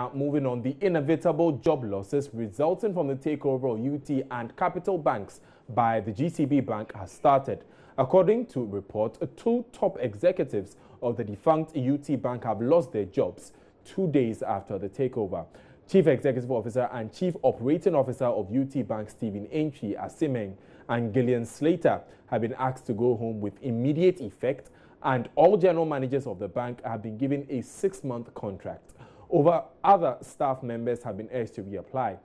Now, moving on, the inevitable job losses resulting from the takeover of UT and Capital Banks by the GCB Bank has started. According to reports, two top executives of the defunct UT Bank have lost their jobs 2 days after the takeover. Chief Executive Officer and Chief Operating Officer of UT Bank, Stephen Aintree Asimeng, and Gillian Slater have been asked to go home with immediate effect, and all general managers of the bank have been given a 6-month contract. Other staff members have been urged to reapply.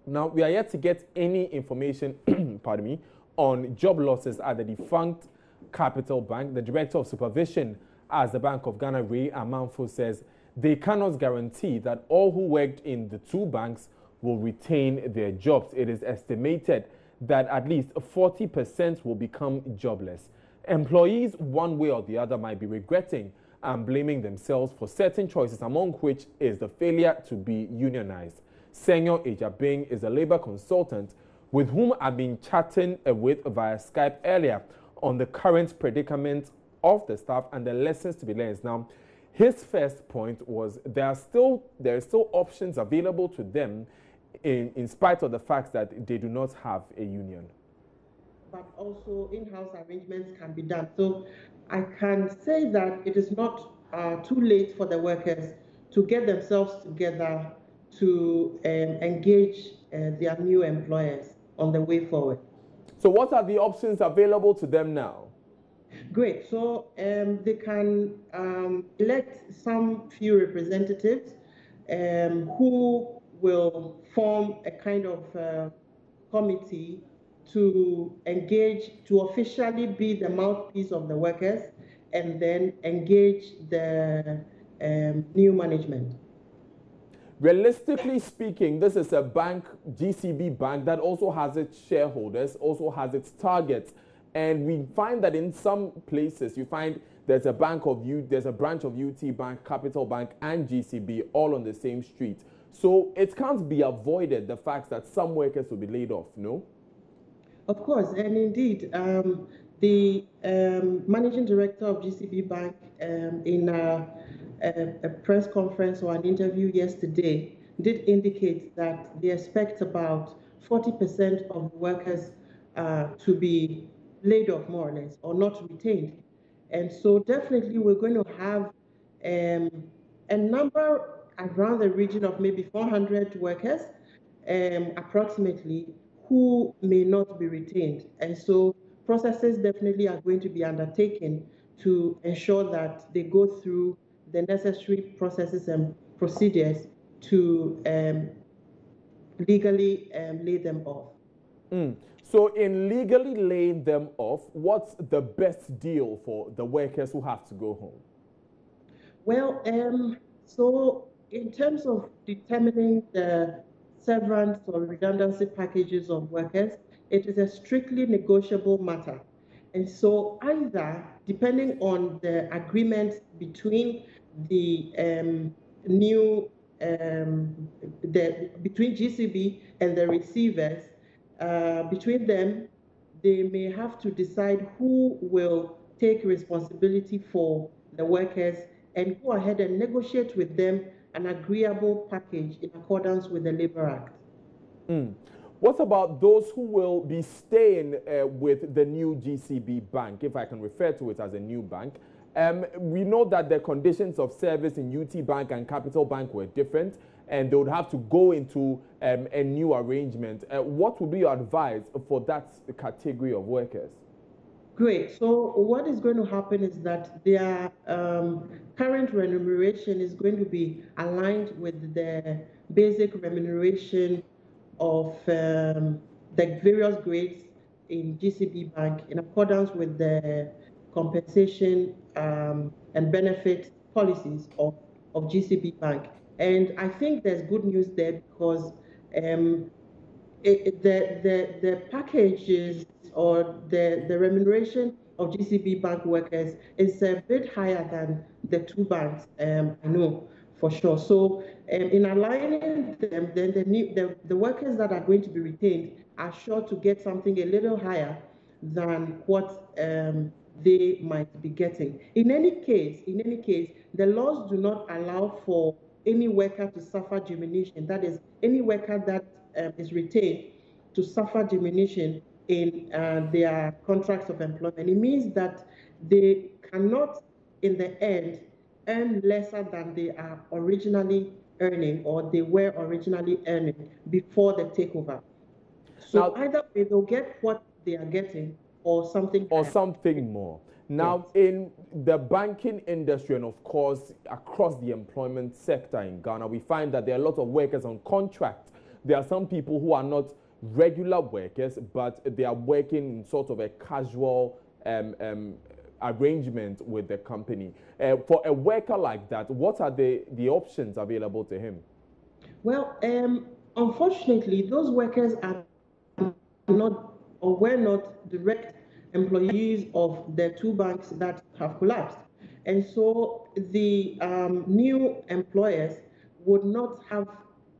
Now, we are yet to get any information pardon me, on job losses at the defunct Capital Bank. The Director of Supervision at the Bank of Ghana, Ray Amanfo, says they cannot guarantee that all who worked in the two banks will retain their jobs. It is estimated that at least 40% will become jobless. Employees, one way or the other, might be regretting and blaming themselves for certain choices, among which is the failure to be unionized. Senyor Ejabing is a labor consultant with whom I've been chatting with via Skype earlier on the current predicament of the staff and the lessons to be learned. Now, his first point was there are still options available to them in spite of the fact that they do not have a union. But also in-house arrangements can be done. So I can say that it is not too late for the workers to get themselves together to engage their new employers on the way forward. So what are the options available to them now? Great. So they can elect some few representatives who will form a kind of committee to engage, to officially be the mouthpiece of the workers and then engage the new management. Realistically speaking, this is a bank, GCB Bank, that also has its shareholders, also has its targets. And we find that in some places, you find there's a branch of UT Bank, Capital Bank, and GCB all on the same street. So it can't be avoided, the fact that some workers will be laid off, no? Of course, and indeed, the managing director of GCB Bank in a press conference or an interview yesterday did indicate that they expect about 40% of workers to be laid off, more or less, or not retained. And so definitely we're going to have a number around the region of maybe 400 workers approximately who may not be retained. And so processes definitely are going to be undertaken to ensure that they go through the necessary processes and procedures to legally lay them off. So in legally laying them off, what's the best deal for the workers who have to go home? Well, so in terms of determining the severance or redundancy packages of workers, it is a strictly negotiable matter. And so either, depending on the agreement between the between GCB and the receivers, between them, they may have to decide who will take responsibility for the workers and go ahead and negotiate with them an agreeable package in accordance with the Labour Act. What about those who will be staying with the new GCB Bank, if I can refer to it as a new bank? We know that the conditions of service in UT Bank and Capital Bank were different, and they would have to go into a new arrangement. What would be your advice for that category of workers? Great. So what is going to happen is that their current remuneration is going to be aligned with the basic remuneration of the various grades in GCB Bank in accordance with the compensation and benefit policies of GCB Bank. And I think there's good news there because the packages or the remuneration of GCB Bank workers is a bit higher than the two banks, I know for sure. So in aligning them, then the workers that are going to be retained are sure to get something a little higher than what they might be getting. In any case, the laws do not allow for any worker to suffer diminution. That is, any worker that is retained to suffer diminution in their contracts of employment. It means that they cannot, in the end, earn lesser than they are originally earning or they were originally earning before the takeover. So Now, either way, they'll get what they are getting or something or higher. something more. Now, Yes. in the banking industry and, of course, across the employment sector in Ghana, we find that there are a lot of workers on contract. There are some people who are not regular workers, but they are working in sort of a casual arrangement with the company. For a worker like that, what are the options available to him? Well, unfortunately, those workers are not or were not direct employees of the two banks that have collapsed. And so the new employers would not have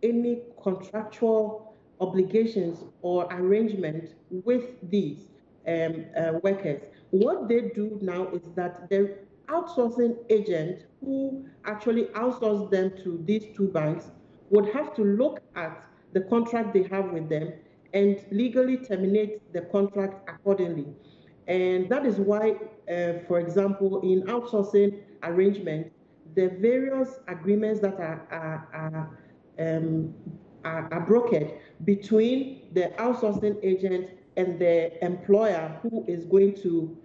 any contractual obligations or arrangement with these workers. What they do now is that the outsourcing agent who actually outsourced them to these two banks would have to look at the contract they have with them and legally terminate the contract accordingly. And that is why, for example, in outsourcing arrangement, the various agreements that are brokered between the outsourcing agent and the employer who is going to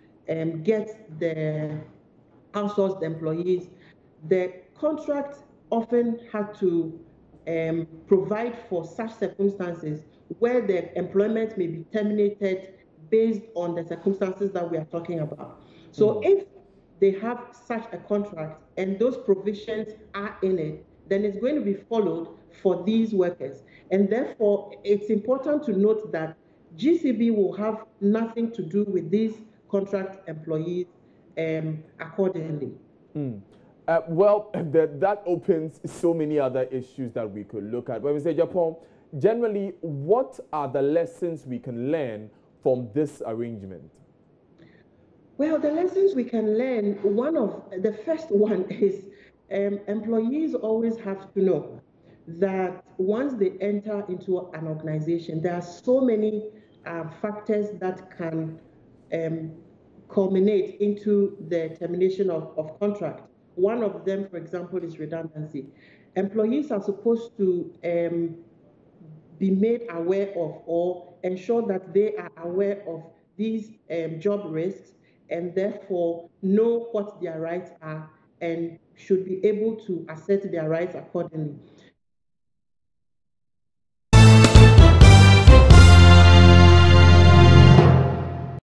get the outsourced employees, the contract often had to provide for such circumstances where the employment may be terminated based on the circumstances that we are talking about. So if they have such a contract and those provisions are in it, then it's going to be followed for these workers. And therefore, it's important to note that GCB will have nothing to do with these contract employees accordingly. Well, that opens so many other issues that we could look at. When we say Japan, generally, what are the lessons we can learn from this arrangement? Well, the lessons we can learn, the first one is employees always have to know that once they enter into an organization, there are so many factors that can culminate into the termination of contract. One of them, for example, is redundancy. Employees are supposed to be made aware of or ensure that they are aware of these job risks and therefore know what their rights are and should be able to assert their rights accordingly.